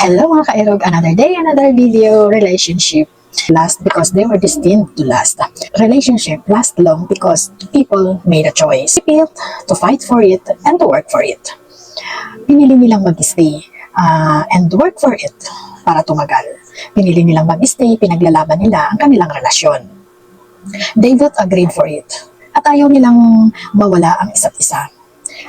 Hello mga kairog, another day, another video. Relationship last because they were destined to last. Relationship last long because people made a choice. To fight for it and to work for it. Pinili nilang mag-stay and work for it para tumagal. Pinili nilang mag-stay, pinaglalaban nila ang kanilang relasyon. They both agreed for it. At ayaw nilang mawala ang isa't isa.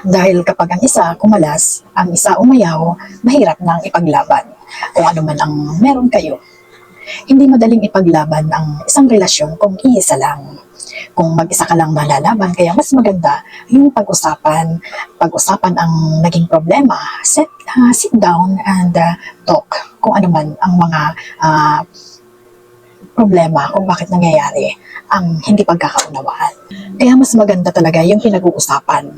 Dahil kapag ang isa kumalas, ang isa umayaw, mahirap nang ipaglaban kung ano man ang meron kayo. Hindi madaling ipaglaban ang isang relasyon kung iisa lang. Kung mag-isa ka lang malalaban, kaya mas maganda yung pag-usapan ang naging problema. Sit down and talk kung ano man ang mga problema kung bakit nangyayari ang hindi pagkakaunawaan. Kaya mas maganda talaga yung pinag-uusapan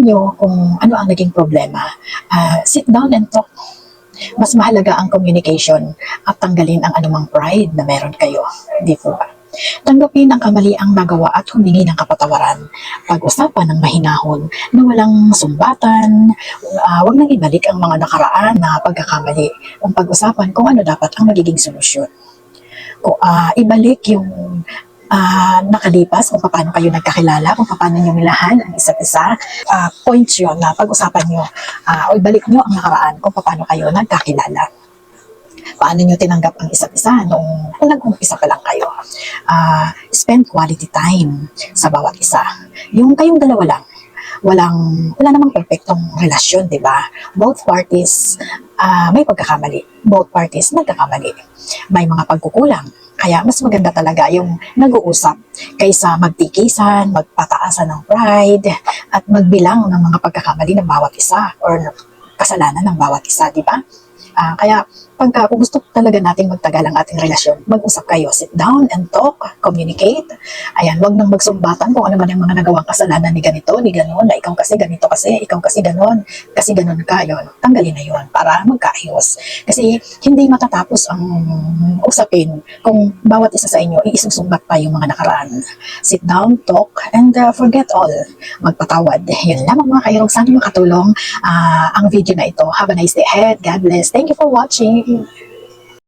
nyo kung ano ang naging problema. Sit down and talk. Mas mahalaga ang communication at tanggalin ang anumang pride na meron kayo. Di po ba? Tanggapin ang kamaliang nagawa at humingi ng kapatawaran. Pag-usapan ng mahinahon na walang sumbatan. Huwag nang ibalik ang mga nakaraan na pagkakamali. Ang pag-usapan kung ano dapat ang magiging solusyon. Ibalik yung nakalipas, kung paano kayo nagkakilala, kung paano nyo milahan ang isa't isa, points yun na pag-usapan nyo, o ibalik nyo ang nakaraan kung paano kayo nagkakilala. Paano nyo tinanggap ang isa't isa nung nag-umpisa pa lang kayo. Spend quality time sa bawat isa. Yung kayong dalawa lang, wala namang perfectong relasyon, di ba? Both parties may pagkakamali. Both parties nagkakamali. May mga pagkukulang. Kaya mas maganda talaga yung nag-uusap kaysa magtikisan, magpataasan ng pride, at magbilang ng mga pagkakamali ng bawat isa or kasalanan ng bawat isa, di ba? Kaya kung gusto talaga nating magtagal ang ating relasyon, mag-usap kayo, sit down and talk, communicate. Ayan, wag nang magsumbatan kung ano man ang mga nagawang kasalanan ni ganito, ni ganon, na ikaw kasi ganito kasi, ikaw kasi ganon ka, yun. Tanggalin na yun para magkaayos. Kasi hindi matatapos ang usapin kung bawat isa sa inyo iisusumbat pa yung mga nakaraan. Sit down, talk, and forget all. Magpatawad. Yun lamang mga kairog, sana makatulong ang video na ito. Have a nice day ahead. God bless. Thank you for watching.